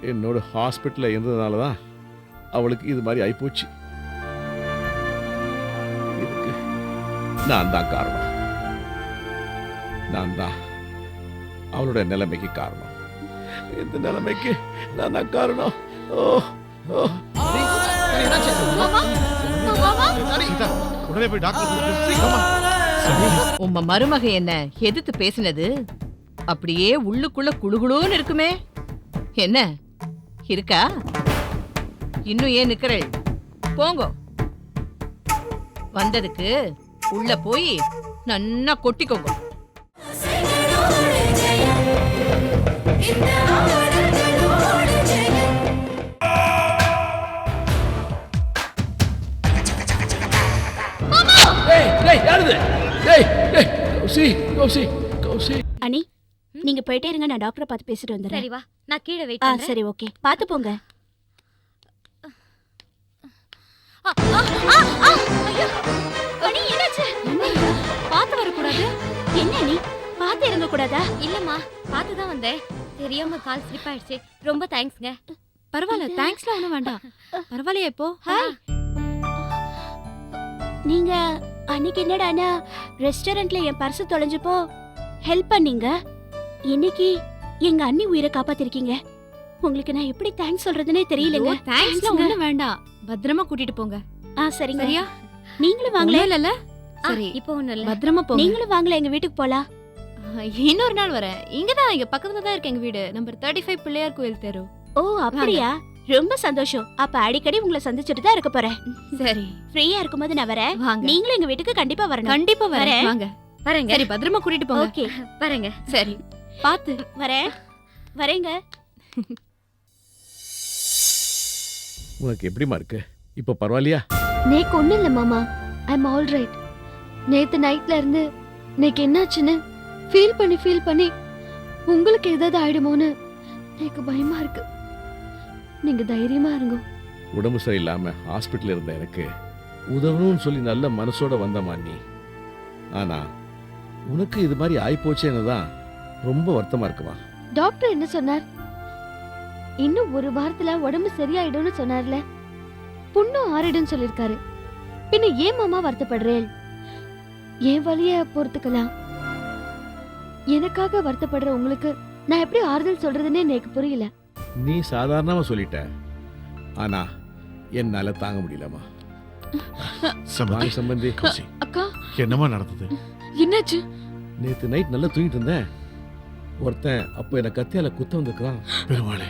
என்னோட ஹாஸ்பிட்டலில் இருந்ததுனால தான் அவளுக்கு இது மாதிரி ஆயிப்போச்சு. இதுக்கு நான் தான் காரணம். நான் தான் அவளோட நிலைமைக்கு காரணம். இந்த நிலைமைக்கு நான் தான் காரணம். ஓ ஓ உடனே போய் டாக்டர். உம்ம மருமக என்ன எதிர்த்து பேசினது அப்படியே உள்ளுக்குள்ள குளுகுளுன்னு இருக்குமே. என்ன இருக்கா? இன்னும் ஏன் நிக்கிறள்? போங்க. வந்ததுக்கு உள்ள போய் நன்னா கொட்டிக்கோங்க. அனி, நீங்க போயிட்டே இருங்க, நான் டாக்டரை பார்த்து பேசிட்டு வந்துடுறேன். சரி வா, நான் கீழே வெயிட் பண்றேன். சரி ஓகே, பார்த்து போங்க. அனி என்னாச்சு? பார்த்து வர கூடாது. என்ன அனி, பார்த்து இறங்க கூடாதா? இல்லம்மா, பார்த்து தான் வந்தேன். தெரியாம கால் ஸ்லிப் ஆயிடுச்சு. ரொம்ப தேங்க்ஸ்ங்க. பரவாயில்ல, தேங்க்ஸ்லாம் ஒன்றும் வேண்டாம். பரவாயில்லையா இப்போ? ஹாய். நீங்க அன்னைக்கு என்னடானா ரெஸ்டாரண்ட்ல என் பர்ஸ் தொலைஞ்சப்போ ஹெல்ப் பண்ணீங்க. இன்னைக்கு எங்க அண்ணி உயிரை காப்பாத்திருக்கீங்க. உங்களுக்கு நான் எப்படி தேங்க்ஸ் சொல்றதுனே தெரியலங்க. தேங்க்ஸ்லாம் ஒன்றும் வேண்டாம். பத்திரமா கூட்டிட்டு போங்க. சரிங்க. சரியா? நீங்களும் வாங்களே. இல்ல சரி, இப்போ ஒண்ணும் இல்ல. பத்திரமா போங்க. நீங்களும் வாங்களே, எங்க வீட்டுக்கு போலாம். இன்னொரு நாள் வரேன். இங்கதான், இங்க பக்கத்துல தான் இருக்கு எங்க வீடு. நம்பர் 35 பிள்ளையார் கோயில் தெரு. ஓ அப்படியா? ரொம்ப சந்தோஷம். அப்ப அடிக்கடி உங்களை சந்திச்சுட்டு தான் இருக்க போறேன். சரி, ஃப்ரீயா இருக்கும்போது நான் வரேன். வாங்க. நீங்களும் எங்க வீட்டுக்கு கண்டிப்பா வரணும். கண்டிப்பா வரேன். வரேன். வாங்க. வரேங்க. சரி, பத்திரமா கூட்டிட்டு போங்க. ஓகே, வரேங்க. சரி, பாத்து வரேன். வரேங்க. உனக்கு எப்படிமா இருக்கு? இப்போ பரவாயில்லையா? நேக்கு ஒன்றும் இல்லை மாமா, ஐ எம் ஆல் ரைட். நேற்று நைட்ல இருந்து நேக்கு என்னாச்சுன்னு ஃபீல் பண்ணி உங்களுக்கு ஏதாவது ஆயிடுமோன்னு எனக்கு பயமா இருக்கு. நீங்க தைரியமா இருங்க. உடம்பு சரியில்லாம ஹாஸ்பிட்டல் இருந்த எனக்கு உதவணும்னு சொல்லி நல்ல மனசோட வந்தமா நீ. ஆனா உனக்கு இது மாதிரி ஆயிப்போச்சேன்னு தான் ரொம்ப வருத்தமா இருக்குமா. டாக்டர் என்ன சொன்னார்? இன்னும் ஒரு வாரத்துல உடம்பு சரியாயிடும்னு சொன்னார்ல. புண்ணும் ஆறிடும்னு சொல்லிருக்காரு. பின்ன ஏன் மாமா வருத்தப்படுறேன்? என் வலிய பொறுத்துக்கலாம். எனக்காக வருத்தப்படுற உங்களுக்கு நான் எப்படி ஆறுதல் சொல்றதுன்னே எனக்கு புரியல. நீ சாதாரணமா சொல்லிட்ட, ஆனா என்னால தாங்க முடியலமா. வாங்க சம்பந்தி. அக்கா, என்னமா நடந்தது? என்னாச்சு? நேத்து நைட் நல்லா தூங்கிட்டு இருந்தேன். ஒருத்தன் அப்போ என்ன கத்தியால குத்த வந்திருக்கான். பெருமாளே,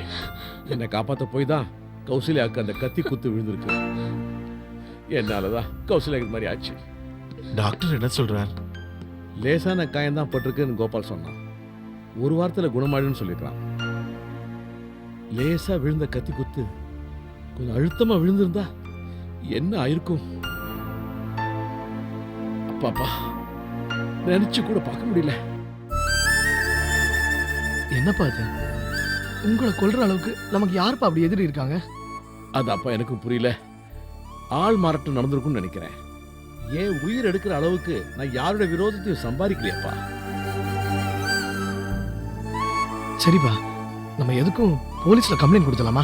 என்னை காப்பாத்த போய் தான் கௌசல்யாவுக்கு அந்த கத்தி குத்து விழுந்திருக்கு. என்னாலதான் கௌசல்யா இது மாதிரி ஆச்சு. டாக்டர் என்ன சொல்றார்? லேசான காயம்தான் பட்டிருக்குன்னு கோபால் சொன்னான். ஒரு வாரத்துல குணமாயிடுன்னு சொல்லிருக்கான். லேசா விழுந்த கத்தி குத்து கொஞ்சம் அழுத்தமா விழுந்திருந்தா என்ன ஆயிருக்கும்? அப்பாப்பா, நினைச்சு கூட பார்க்க முடியல. என்னப்பா அது? உங்களை கொல்ற அளவுக்கு நமக்கு யாருப்பா அப்படி எதிரி இருக்காங்க? அது அப்பா எனக்கும் புரியல. ஆள் மாறாட்டம் நடந்திருக்கும்னு நினைக்கிறேன். ஏன் உயிர் எடுக்கிற அளவுக்கு நான் யாரோட விரோதத்தையும் சம்பாதிக்கலையப்பா. சரிப்பா, நம்ம எதுக்கும் போலீஸ்ல கம்ப்ளைண்ட் கொடுத்தலாமா?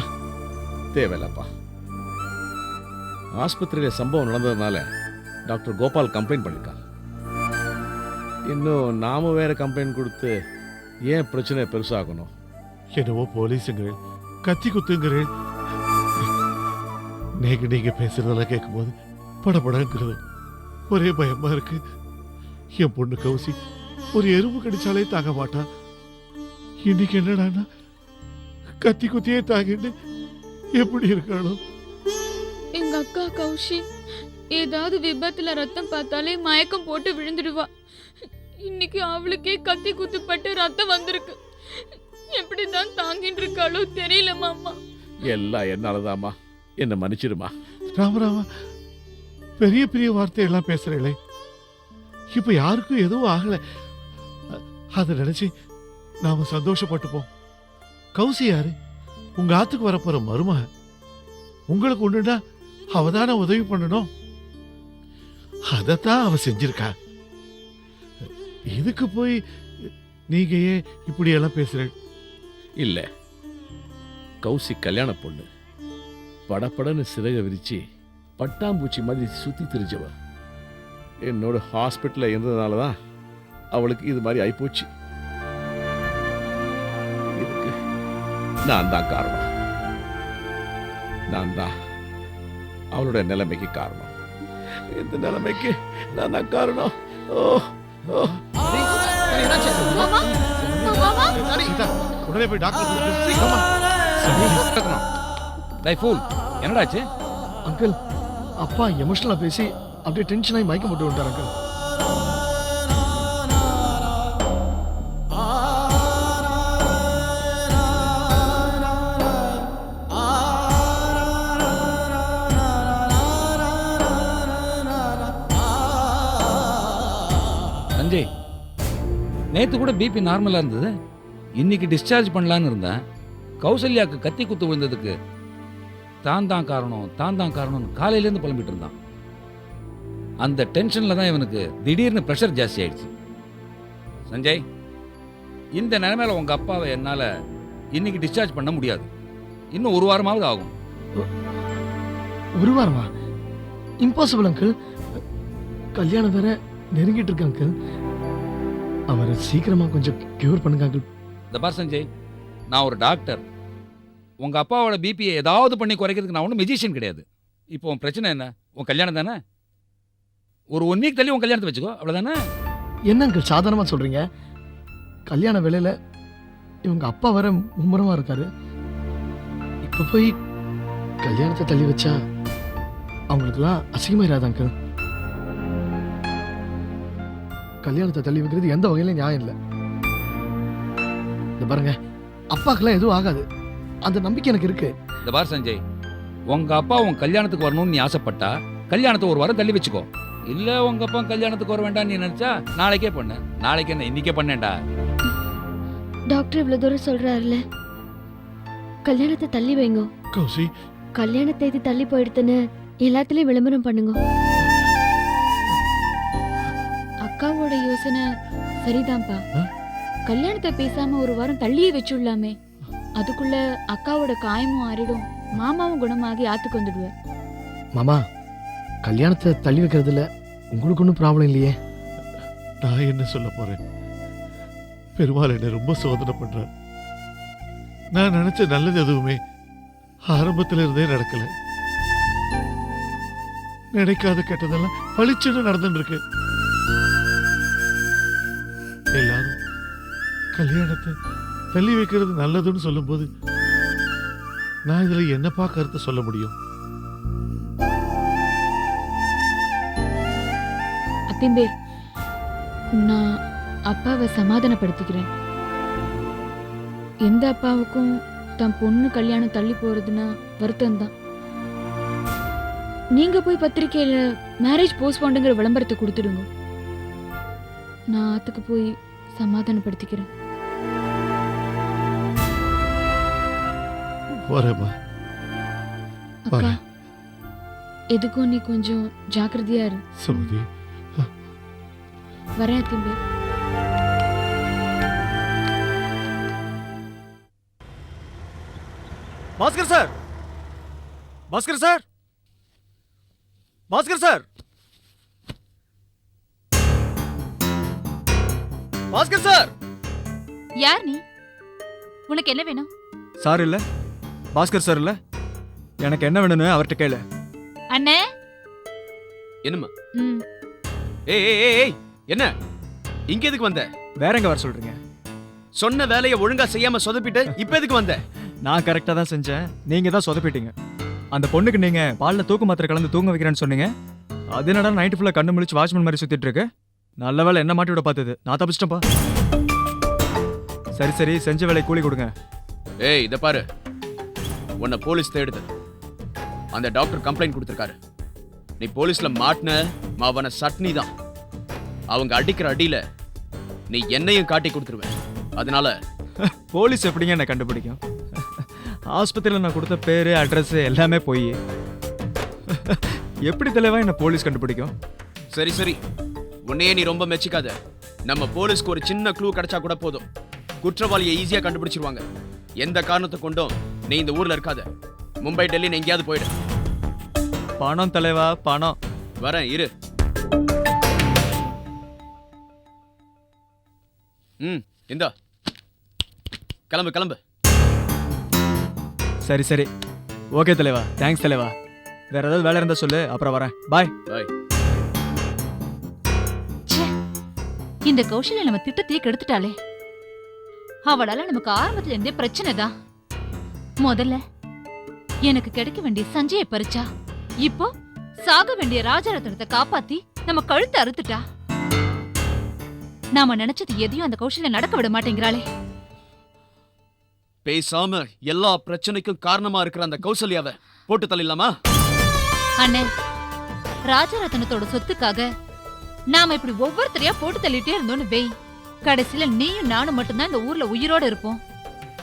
தேவையில்லப்பா. ஆஸ்பத்திரியில சம்பவம் நடந்ததுனால டாக்டர் கோபால் கம்ப்ளைண்ட் பண்ணிருக்காங்க. இன்னும் நாம வேற கம்ப்ளைண்ட் கொடுத்து ஏன் பிரச்சனை பெருசாகணும்? என்னவோ போலீஸுங்கிறேன், கத்தி குத்துங்கிறேன். நீங்க பேசுறதெல்லாம் கேட்கும்போது படபடங்கிறது ஒரே பயமா இருக்கு. என் பொண்ணு கௌசி ஒரு எறும்பு கடிச்சாலே தாங்க மாட்டா. இன்னைக்கு என்னடான்னா கத்தி குத்தியே தாங்கிட்டு எப்படி இருக்காளோ. எங்க அக்கா கௌஷி ஏதாவது விபத்துல ரத்தம் பார்த்தாலே மயக்கம் போட்டு விழுந்துடுவா. இன்னைக்கு அவளுக்கே கத்தி குத்துப்பட்டு ரத்தம் வந்திருக்கு. எப்படிதான் தாங்கிட்டு இருக்காளோ தெரியல மாமா. எல்லாம் என்னாலதாம்மா, என்ன மன்னிச்சிடுமா. ராமராமா, பெரிய பெரிய வார்த்தையெல்லாம் பேசுறீங்களே. இப்ப யாருக்கும் எதுவும் ஆகல. அதை நினைச்சு நாம சந்தோஷப்பட்டுப்போம். கௌசி யாரு? உங்க ஆத்துக்கு வரப்போற மருமக. உங்களுக்கு ஒண்ணுடா அவதான உதவி பண்ணணும். அதத்தான் அவ செஞ்சிருக்கா. இதுக்கு போய் நீங்க ஏன் இப்படி எல்லாம் பேசுற? இல்ல, கௌசி கல்யாண பொண்ணு. படபடன்னு சிறக விரிச்சு பட்டாம்பூச்சி மாதிரி சுத்தி திரிஞ்சவ. என்னோட ஹாஸ்பிட்டல்ல இருந்ததுனால தான் அவளுக்கு இது மாதிரி ஆயிப்போச்சு. இதுக்கு நான் தான் காரணம். நான் தான் அவளோட நிலைமைக்கு காரணம். இந்த நிலைமைக்கு நான் தான் காரணம். ஓ ஓ சீதா, உடனே போய் டாக்டர் என்னடாச்சு? அங்கிள் அப்பா எமோஷனலா பேசி அப்படியே டென்ஷன் ஆகி மயக்கம் போட்டு விட்டார் அங்கிள். சஞ்சய், நேத்து கூட பிபி நார்மலா இருந்தது. இன்னைக்கு டிஸ்சார்ஜ் பண்ணலான்னு இருந்தேன். கௌசல்யாக்கு கத்தி குத்து விழுந்ததுக்கு தான் தான் காரணம்னு காலையிலேருந்து புலம்பிட்டு இருந்தான். அந்த டென்ஷன்ல தான் இவனுக்கு திடீர்னு ப்ரெஷர் ஜாஸ்தி ஆயிடுச்சு. சஞ்சய், இந்த நிலைமையில உங்க அப்பாவை என்னால இன்னைக்கு டிஸ்சார்ஜ் பண்ண முடியாது. இன்னும் ஒரு வாரமாவது ஆகும். ஒரு வாரமா? Impossible uncle. கல்யாணம் வேற நெருங்கிட்டு இருக்கு அங்கிள். அவரை சீக்கிரமா கொஞ்சம் கியூர் பண்ணுங்க அங்கிள். இந்த பார் சஞ்சய், நான் ஒரு டாக்டர். உங்க அப்பாவோட பிபியை ஏதாவது பண்ணி குறைக்கிறதுக்கு நான் ஒன்றும் மெஜிஷியன் கிடையாது. இப்போ உன் பிரச்சனை என்ன? உன் கல்யாணம் தானே? ஒரு 1 வீக் தள்ளி உன் கல்யாணத்தை வச்சுக்கோ, அவ்வளோதானே? என்ன அங்கிள் சாதாரணமா சொல்றீங்க? கல்யாண வேலையில இவங்க அப்பா வர மும்முரமா இருக்காரு. இப்ப போய் கல்யாணத்தை தள்ளி வச்சா அவங்களுக்குலாம் அசிங்கமாயிராது அங்கிள். கல்யாணத்தை தள்ளி வைக்கிறது எந்த வகையிலும் நியாயம் இல்லை. இந்த பாருங்க, அப்பாக்கெல்லாம் எதுவும் ஆகாது, அந்த நம்பிக்கை எனக்கு இருக்கு. இந்த பார் சஞ்சய், உங்க அப்பா உன் கல்யாணத்துக்கு வரணும்னு நீ ஆசைப்பட்டா கல்யாணத்தை ஒரு வாரம் தள்ளி வச்சுக்கோ. இல்ல உங்க அப்பா கல்யாணத்துக்கு வர வேண்டாம் நீ நினைச்சா நாளைக்கே பண்ணு. நாளைக்கு என்ன, இன்னைக்கே பண்ணேன்டா. டாக்டர் இவ்வளவு தூரம் சொல்றாருல, கல்யாணத்தை தள்ளி வைங்க. கௌசி, கல்யாண தேதி தள்ளி போயிடுத்துன்னு எல்லாத்துலயும் விளம்பரம் பண்ணுங்க. அக்காவோட யோசனை சரிதான்ப்பா. கல்யாணத்தை பேசாம ஒரு வாரம் தள்ளியே வச்சுடலாமே. அதுக்குள்ள அக்காவோட காயமும் ஆறிடும், மாமாவும் குணமாகி ஆத்துக்கு வந்துடுவார். மாமா, கல்யாணத்தை தள்ளி வைக்கிறதுல உங்களுக்கு ஒன்றும் ப்ராப்ளம் இல்லையே? நான் என்ன சொல்ல போறேன்? பெருமாள் என்ன ரொம்ப சோதனை பண்றார். நான் நினைச்ச நல்லது எதுவுமே ஆரம்பத்துல இருந்தே நடக்கல. நினைக்காத கெட்டதெல்லாம் பளிச்சுன்னு நடந்துட்டு இருக்கு. எல்லாரும் கல்யாணத்தை தள்ளி வைக்கிறது நல்லதுன்னு சொல்லும்போது நான் இதுல என்னப்பா கருத்தை சொல்ல முடியும்? அத்திம்பேர், நான் அப்பாவை சமாதானப்படுத்திக்கிறேன். எந்த அப்பாவுக்கும் தன் பொண்ணு கல்யாணம் தள்ளி போறதுன்னா வருத்தம் தான். நீங்க போய் பத்திரிக்கையில மேரேஜ் போஸ்ட்போண்டுங்கிற விளம்பரத்தை கொடுத்துடுங்க. நான் ஆத்துக்கு போய் சமாதானப்படுத்திக்கிறேன். வரேம்மா. அக்கா, எதுக்கும் நீ கொஞ்சம் ஜாக்கிரதையா இரு. சுமதி, வரேன் அத்திம்பேர். Bhaskar sir, Bhaskar sir, Bhaskar sir, Bhaskar sir. யார் நீ? உனக்கு என்ன வேணும்? சார் இல்ல, பாஸ்கர் சார் இல்ல. எனக்கு என்ன வேணும்னு அவர்கிட்ட கேளு. அண்ணே. என்னம்மா? ம். ஏய் ஏய் ஏய் ஏய், என்ன இங்க எதுக்கு வந்த? வேற எங்க வர சொல்றீங்க? சொன்ன வேலையை ஒழுங்கா செய்யாம சொதப்பிட்டு இப்ப எதுக்கு வந்த? நான் கரெக்டா தான் செஞ்சேன், நீங்க தான் சொதப்பிட்டீங்க. அந்த பொண்ணுக்கு நீங்க பால்ல தூக்கு மாத்திரை கலந்து தூங்க வைக்கிறேன்னு சொன்னீங்க. அது என்னடா நைட்டு ஃபுல்லா கண்ணு முழிச்சு வாட்ச்மேன் மாதிரி சுத்திட்டு இருக்கு. நல்ல வேலை என்ன மாட்டி விட பார்த்தது, நான் தப்பிச்சிட்டேன்ப்பா. சரி சரி, செஞ்ச வேலை கூலி கொடுங்க. ஏய் இத பாரு, உன்னை போலீஸ் தேடுது. அந்த டாக்டர் கம்ப்ளைண்ட் கொடுத்திருக்காரு. நீ போலீஸ்ல மாட்டின மாவன சட்னி தான். அவங்க அடிக்கிற அடியில நீ என்னையும் காட்டி கொடுத்துருவேன். அதனால போலீஸ் எப்படிங்க என்ன கண்டுபிடிக்கும்? ஆஸ்பத்திரியில் நான் கொடுத்த பேரு அட்ரஸ் எல்லாமே போய் எப்படி தலைவா என்ன போலீஸ் கண்டுபிடிக்கும்? சரி சரி, உன்னையே நீ ரொம்ப மெச்சிக்காத. நம்ம போலீஸ்க்கு ஒரு சின்ன க்ளூ கிடைச்சா கூட போதும், குற்றவாளியை ஈஸியா கண்டுபிடிச்சிருவாங்க. எந்த காரணத்தை கொண்டும் நீ இந்த ஊர்ல இருக்காத, மும்பை டெல்லி எங்கேயாவது போயிடு. பணம் தலைவா, பணம். வரேன் இரு. இந்தா கிளம்பு கிளம்பு. சரி சரி, ஓகே தலைவா, தேங்க்ஸ் தலைவா. வேற ஏதாவது வேலை இருந்தா சொல்லு, அப்புறம் வரேன். பாய் பாய். இந்த கௌசல்யா நம்ம திட்டத்தையே கெடுத்துட்டாளே. அவளால நமக்கு ஆரம்பத்துல இருந்தே பிரச்சனை தான். முதல்ல எனக்கு கிடைக்க வேண்டிய சஞ்சயை பறிச்சா, இப்போ சாக வேண்டிய ராஜரத்னத்தை காப்பாத்தி நம்ம கழுத்தை அறுத்துட்டா. நாம நினைச்சது எதையும் அந்த கௌசல்யா நடக்க விட மாட்டேங்கிறாளே. பேசாம எல்லா பிரச்சனைக்கும் காரணமா இருக்கிற அந்த கௌசல்யாவை போட்டு தள்ளிடலாமா? அண்ணே, ராஜரத்னத்தோட சொத்துக்காக நாம இப்படி ஒவ்வொருத்தரையா போட்டு தள்ளிட்டே இருந்தோம்னு வெய், கடைசியில நீயும் நானும் மட்டும்தான் இந்த ஊர்ல உயிரோட இருப்போம்.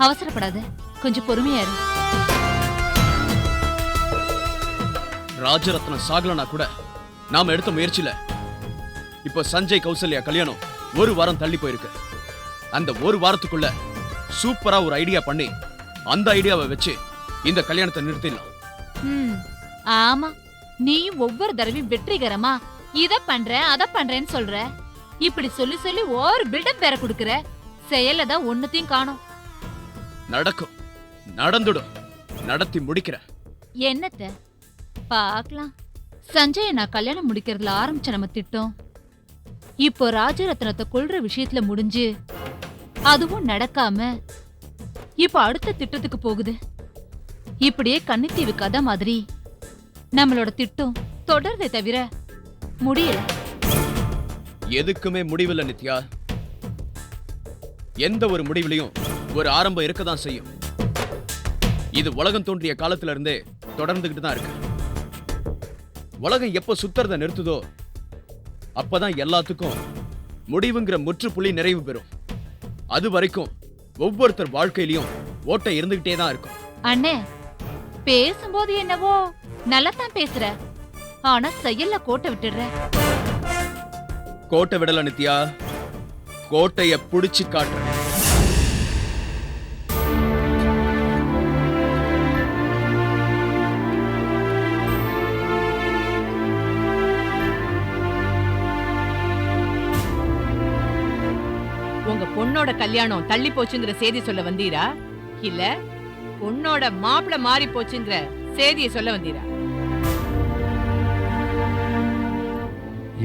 அவசரப்படாத, கொஞ்சம் பொறுமையா இரு. ராஜரத்னம் சாகலனா கூட நாம எடுத்த முயற்சியில இப்போ சஞ்சய் கௌசல்யா கல்யாணம் ஒரு வாரம் தள்ளி போயிருக்கு. அந்த ஒரு வாரத்துக்குள்ள சூப்பரா ஒரு ஐடியா பண்ணி அந்த ஐடியாவை வச்சு இந்த கல்யாணத்தை நிறுத்திடலாம். ஆமா, நீயும் ஒவ்வொரு தடவையும் வெற்றிகரமா இத பண்றேன் அத பண்றேன்னு சொல்ற. இப்படி சொல்லி சொல்லி ஒரு பில்டப் வேற குடுக்கற. செயல்ல தான் ஒண்ணுத்தையும் காணோம். நடக்கும், நடந்துடும், நடத்தி முடிக்கிற. என்னத்த பாக்கலாம். சஞ்சய நான் கல்யாணம் முடிக்கிறதுல ஆரம்பிச்ச நம்ம திட்டம் இப்போ ராஜரத்னத்தை கொல்ற விஷயத்துல முடிஞ்சு அதுவும் நடக்காம இப்போ அடுத்த திட்டத்துக்கு போகுது. இப்படியே கன்னித்தீவு கதை மாதிரி நம்மளோட திட்டம் தொடர்றதை தவிர முடியல. எதுக்குமே முடிவில்லை நித்யா. எந்த ஒரு முடிவிலையும் ஒரு ஆரம்பம் இருக்கதான் செய்யும். இது உலகம் தோன்றிய காலத்துல இருந்தே தொடர்ந்துகிட்டு தான் இருக்கு. உலகம் எப்ப சுத்துறத நிறுத்துதோ அப்பதான் எல்லாத்துக்கும் முடிவுங்கிற முற்றுப்புள்ளி நிறைவு பெறும். அது வரைக்கும் ஒவ்வொருத்தர் வாழ்க்கையிலயும் ஓட்டை இருந்துகிட்டே தான் இருக்கும். அண்ணே, பேசும்போது என்னவோ நல்லதான் பேசுற, ஆனா செயல்ல கோட்டை விட்டுடுற. கோட்டை விடல நித்யா, கோட்டைய புடிச்சு காட்டுற. உங்க பொண்ணோட கல்யாணம் தள்ளி போச்சுங்கிற செய்தி சொல்ல வந்தீரா, இல்ல பொண்ணோட மாப்பிள மாறி போச்சுங்கிற செய்தியை சொல்ல வந்தீரா?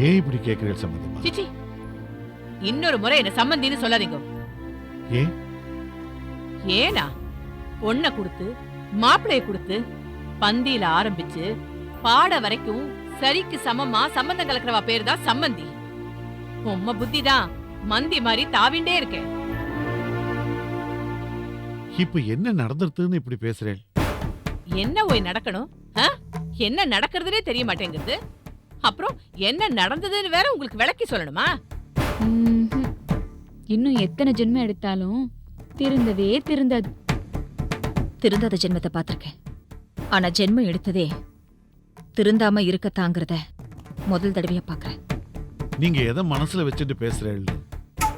ஏன் இப்படி கேட்கிறீர்கள் சம்பந்திமா? சிச்சி, இன்னொரு முறை என்ன சம்பந்தின்னு சொல்லாதீங்க. ஏன்? ஏனா பொண்ணை கொடுத்து மாப்பிளைய கொடுத்து பந்தியில ஆரம்பிச்சு பாட வரைக்கும் சரிக்கு சமமா சம்பந்தம் கலக்கிறவா பேரு தான் சம்பந்தி. உம்ம புத்தி தான் மந்தி மாதிரி தாவிண்டே இருக்கேன். இப்ப என்ன நடந்துருதுன்னு இப்படி பேசுறேன்? என்ன ஓய் நடக்கணும்? என்ன நடக்கிறதுனே தெரிய மாட்டேங்குது. அப்புறம் என்ன நடந்ததுன்னு வேற உங்களுக்கு விளக்கி சொல்லணுமா? இன்னும் எத்தனை ஜென்மம் எடுத்தாலும் திருந்தவே திருந்தாது. திருந்தாத ஜென்மத்தை பார்த்திருக்கேன். ஆனா ஜென்மம் எடுத்ததே திருந்தாம இருக்க தாங்கிறத முதல் தடவையா பாக்குறேன். நீங்க எதை மனசுல வச்சுட்டு பேசுறேன்னு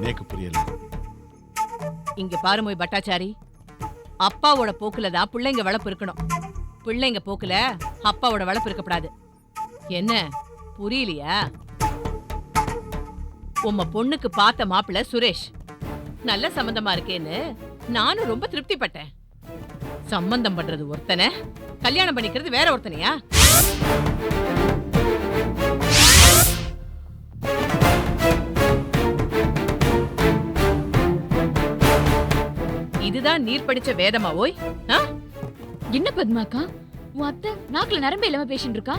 எனக்கு புரியல. இங்க பாருமோய் பட்டாச்சாரி, அப்பாவோட போக்குல தான் பிள்ளைங்க வளர்ப்பு இருக்கணும். பிள்ளைங்க போக்குல அப்பாவோட வளர்ப்பு இருக்கப்படாது. என்ன புரியலையா? உம்ம பொண்ணுக்கு பார்த்த மாப்பிள்ள சுரேஷ் நல்ல சம்பந்தமா இருக்கேன்னு நானும் ரொம்ப திருப்திப்பட்டேன். சம்பந்தம் பண்றது ஒருத்தனை, கல்யாணம் பண்ணிக்கிறது வேற ஒருத்தனையா? இதுதான் நீர் படிச்ச வேதமா ஓய்? என்ன பத்மாக்கா, உன் அத்தை நாக்குல நரம்பே இல்லாம பேசிட்டு இருக்கா?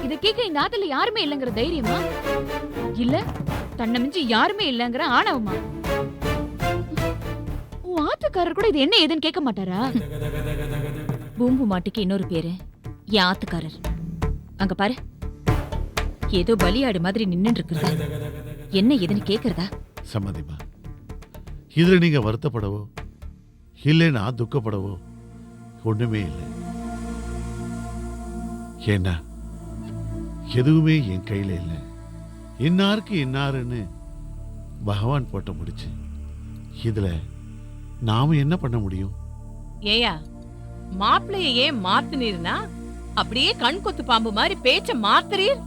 இத கேட்க இந்த ஆத்துல யாருமே இல்லங்கிற தைரியமா, இல்ல தன்னை மிஞ்சி யாருமே இல்லங்கிற ஆணவமா? உன் ஆத்துக்காரர் கூட இது என்ன ஏதுன்னு கேட்க மாட்டாரா? பூம்பு மாட்டுக்கு இன்னொரு பேரு என் ஆத்துக்காரர். அங்க பாரு, ஏதோ பலியாடு மாதிரி நின்னு இருக்கிறதா, என்ன ஏதுன்னு கேக்குறதா? சம்மதிமா, இதுல நீங்க வருத்தப்படவோ இல்லைன்னா துக்கப்படவோ ஒண்ணுமே இல்லை. ஏன்னா எதுவுமே என் கையில இல்லை. இன்னாருக்கு இன்னாருன்னு பகவான் போட்ட முடிச்சு. இதுல நாம என்ன பண்ண முடியும்? ஏயா மாப்பிள்ளைய ஏன் மாத்துனீர்னா அப்படியே கண் கொத்து பாம்பு மாதிரி பேச்ச மாத்துறீர்?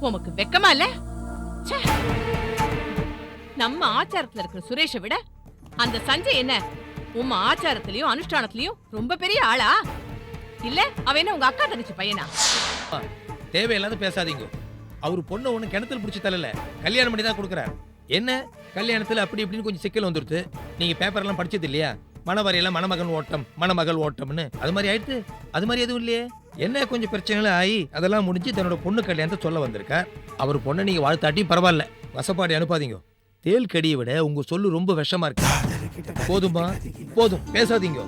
உமக்கு வெக்கமா இல்ல? ச்சே. நம்ம ஆச்சாரத்துல இருக்கிற சுரேஷை விட அந்த சஞ்சய் என்ன உம்ம ஆச்சாரத்திலயும் அனுஷ்டானத்திலயும் ரொம்ப பெரிய ஆளா? இல்ல அவன் என்ன உங்க அக்கா தங்கச்சி பையனா? தேவையில்லாத பேசாதீங்க. அவரு பொண்ணு ஒண்ணு கிணத்துல பிடிச்சி தரல, கல்யாணம் பண்ணி தான் கொடுக்குறாரு. என்ன கல்யாணத்துல அப்படி இப்படின்னு கொஞ்சம் சிக்கல் வந்துருது. நீங்க பேப்பர் எல்லாம் படிச்சது இல்லையா? மணவரையெல்லாம் மணமகன் ஓட்டம் மணமகள் ஓட்டம்னு அது மாதிரி ஆயிடுத்து. அது மாதிரி எதுவும் இல்லையே. என்ன கொஞ்சம் பிரச்சனைகள் ஆகி அதெல்லாம் முடிஞ்சு தன்னோட பொண்ணு கல்யாணத்தை சொல்ல வந்திருக்கார். அவர் பொண்ணை நீங்க வாழ்த்தாட்டியும் பரவாயில்ல, வசப்பாடி அனுப்பாதீங்க. தேல் கடியை விட உங்க சொல்லு ரொம்ப விஷமா இருக்கு. போதுமா, போதும், பேசாதீங்க.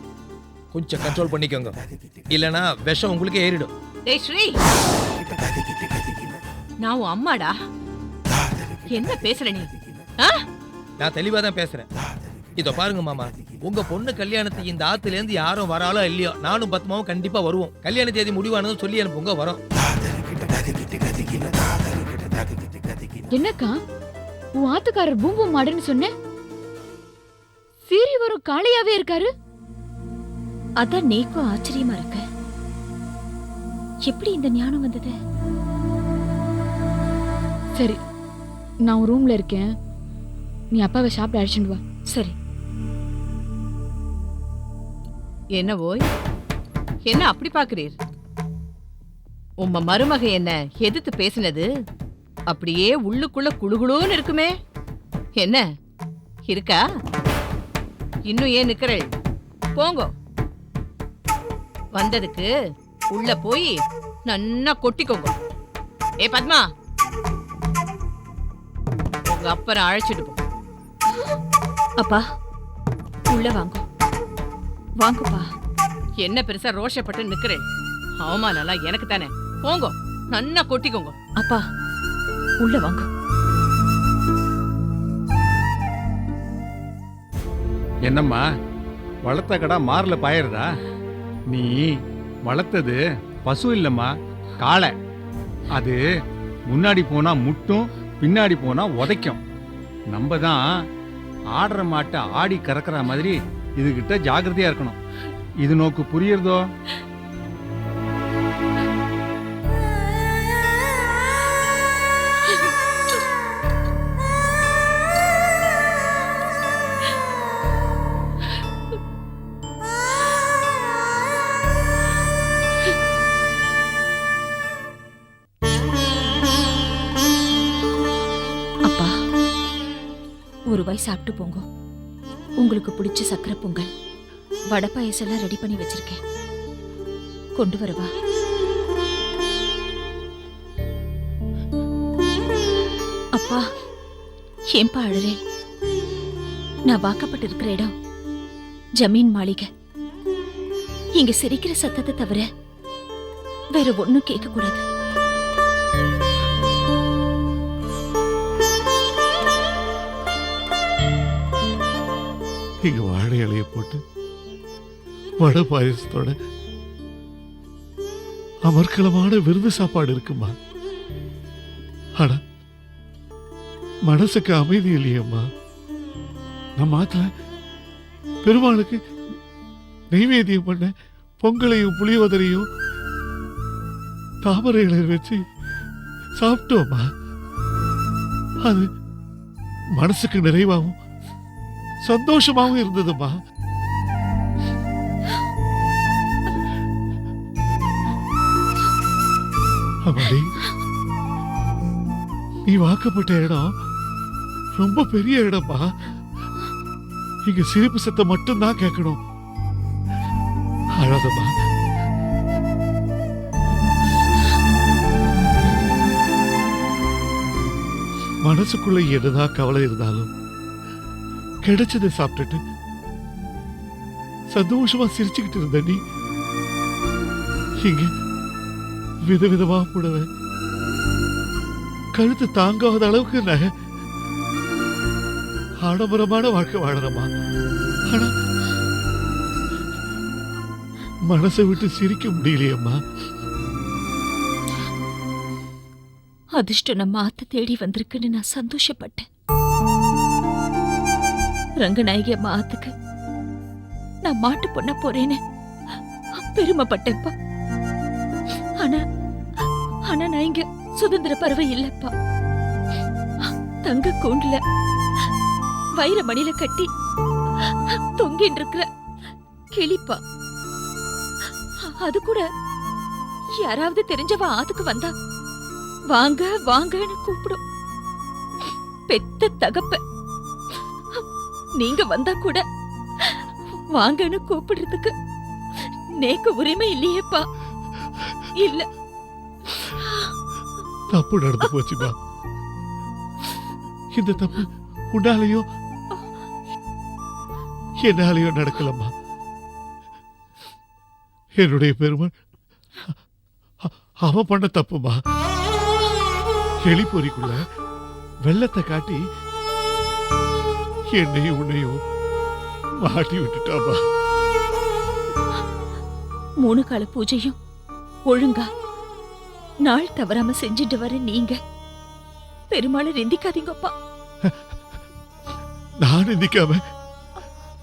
கொஞ்சம் கண்ட்ரோல் பண்ணிக்கோங்க, இல்லனா விஷம் உங்களுக்கு ஏறிடும். டேய் ஸ்ரீ, நான் உன் அம்மாடா. என்ன பேசுற நீ? நான் தெளிவா தான் பேசுறேன். இதோ பாருங்க மாமா, உங்க பொண்ணு கல்யாணத்துக்கு இந்த ஆத்துல இருந்து யாரும் வராலோ இல்லையோ, நானும் பத்மாவும் கண்டிப்பா வருவோம். கல்யாண தேதி முடிவானதும் சொல்லி அனுப்புங்க, வரோம். என்னக்கா உன் ஆத்துக்காரர் பூம்பு மாடுன்னு சொன்ன, சீரி வரும் காளையாவே இருக்காரு. அதான் நேக்கும் ஆச்சரியமா இருக்கு. எப்படி இந்த ஞானம் வந்தது? சரி, நான் ரூம்ல இருக்கேன், நீ அப்பாவை ஷாப்ல அழைச்சிட்டு வா. சரி. என்ன ஓய், என்ன அப்படி பாக்குறீர்? உம்ம மருமக என்ன எதிர்த்து பேசினது அப்படியே உள்ளுக்குள்ள குளுகுளுன்னு இருக்குமே. என்ன இருக்கா? இன்னும் ஏன் நிக்கிறள்? போங்க. வந்ததுக்கு உள்ள போய் நன்னா கொட்டிக்கோங்க. ஏ பத்மா, உங்க அப்பரை அழைச்சிட்டு போ. அப்பா உள்ள வாங்க. வாங்கப்பா. என்ன பெருசா ரோஷப்பட்டு நிக்கிறேன்? அவமானலாம் எனக்கு தானே. போங்க, நன்னா கொட்டிக்கோங்க. அப்பா உள்ள வாங்க. என்னம்மா வளர்த்த கடா மார்ல பாயிருதா? நீ வளர்த்தது பசு இல்லம்மா, காளை. அது முன்னாடி போனா முட்டும், பின்னாடி போனா உதைக்கும். நம்ம தான் ஆடுற மாட்டை ஆடி கறக்கிற மாதிரி இதுகிட்ட ஜாக்கிரதையா இருக்கணும். இது நோக்கு புரியுறதோ? அப்பா ஒரு வாய் சாப்பிட்டு போங்க. உங்களுக்கு பிடிச்ச சக்கரை பொங்கல், வடை பாயசம் எல்லாம் ரெடி பண்ணி வச்சிருக்கேன், கொண்டு வரவா? அப்பா ஏன்பா அழறே? நான் வாக்கப்பட்டு இருக்கிற இடம் ஜமீன் மாளிகை. இங்க சிரிக்கிற சத்தத்தை தவிர வேற ஒண்ணும் கேட்க கூடாது. இங்க வாழை இலைய போட்டு வடை பாயசத்தோட அமர்க்கலமான விருது சாப்பாடு இருக்குமா. ஆனா மனசுக்கு அமைதி இல்லையம்மா. நம்ம ஆத்துல பெருமாளுக்கு நைவேத்தியம் பண்ண பொங்கலையும் புளியோதரையும் தாமரை இலையில் வச்சு சாப்பிட்டோம்மா. அது மனசுக்கு நிறைவாகவும் சந்தோஷமாவும் இருந்ததுமா. அம்மாடி, நீ வாக்கப்பட்ட இடம் ரொம்ப பெரிய இடமா. இங்க சிரிப்பு சத்தம் மட்டும்தான் கேட்கணும். அழாதம்மா. மனசுக்குள்ள என்னதான் கவலை இருந்தாலும் கிடைச்சதை சாப்பிட்டுட்டு சந்தோஷமா சிரிச்சுக்கிட்டு இருந்த நீ இங்க விதவிதமா புடவை, கழுத்து தாங்காத அளவுக்கு நகை, ஆடம்பரமான வாழ்க்கை வாழறமா. ஆனா மனசை விட்டு சிரிக்க முடியலையம்மா. அதிர்ஷ்டம் நம்ம ஆத்த தேடி வந்திருக்குன்னு நான் சந்தோஷப்பட்டேன். ரங்கநாயகி அம்மா ஆத்துக்கு நான் மாட்டு பொண்ண போறேன்னு பெருமைப்பட்டேப்பா. ஆனா ஆனா நான் இங்க சுதந்திர பறவை இல்லப்பா. தங்க கூண்டுல வைர மணில கட்டி தொங்கிட்டு இருக்கிற கிளிப்பா. அது கூட யாராவது தெரிஞ்சவ ஆத்துக்கு வந்தா வாங்க வாங்கன்னு கூப்பிடும். பெத்த தகப்ப நீங்க வந்தா கூட வாங்கன்னு கூப்பிடுறதுக்கு நேக்கு உரிமை இல்லையேப்பா. இல்ல, தப்பு நடந்து போச்சுமா. இந்த தப்பு உன்னாலேயோ என்னாலேயோ நடக்கலம்மா. என்னுடைய பெருமன் அவன் பண்ண தப்புமா. எலிப்பொறிக்குள்ள வெள்ளத்தை காட்டி என்னையும் உன்னையும் மாட்டி விட்டுட்டாமா. 3 கால பூஜையும் ஒழுங்கா நாள் தவறாம செஞ்சுட்டு வர நீங்க பெருமாளை நிந்திக்காதீங்கப்பா. நான் நிந்திக்காம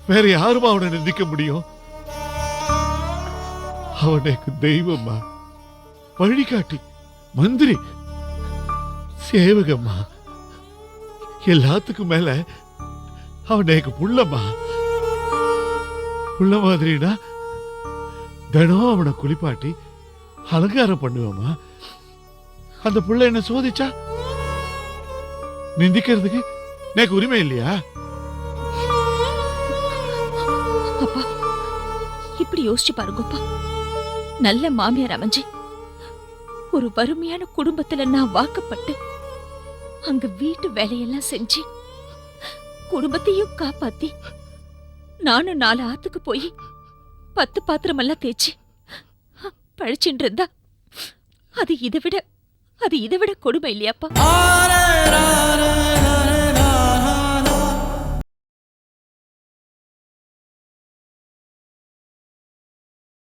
வேற யாருமா அவனை நிந்திக்க முடியும்? அவன் எனக்கு தெய்வம்மா, வழிகாட்டி, மந்திரி, சேவகம்மா. எல்லாத்துக்கும் மேல அவன் எனக்கு புள்ளம்மா. புள்ள மாதிரினா தினம் அவனை குளிப்பாட்டி அலங்காரம் பண்ணுவேம்மா. அந்த புள்ள என்ன சோதிச்சா நிந்திக்கிறதுக்கு எனக்கு உரிமை இல்லையா? அப்பா, இப்படி யோசிச்சு பாருங்கப்பா. நல்ல மாமியார் அமைஞ்சு ஒரு வறுமையான குடும்பத்துல நான் வாக்கப்பட்டு அங்க வீட்டு வேலையெல்லாம் செஞ்சு குடும்பத்தையும் காப்பாத்தி நானும் 4 ஆத்துக்கு போய் 10 பாத்திரமெல்லாம் தேய்ச்சி பழிச்சுட்டு இருந்தா அது இதை விட கொடுமை இல்லையாப்பா?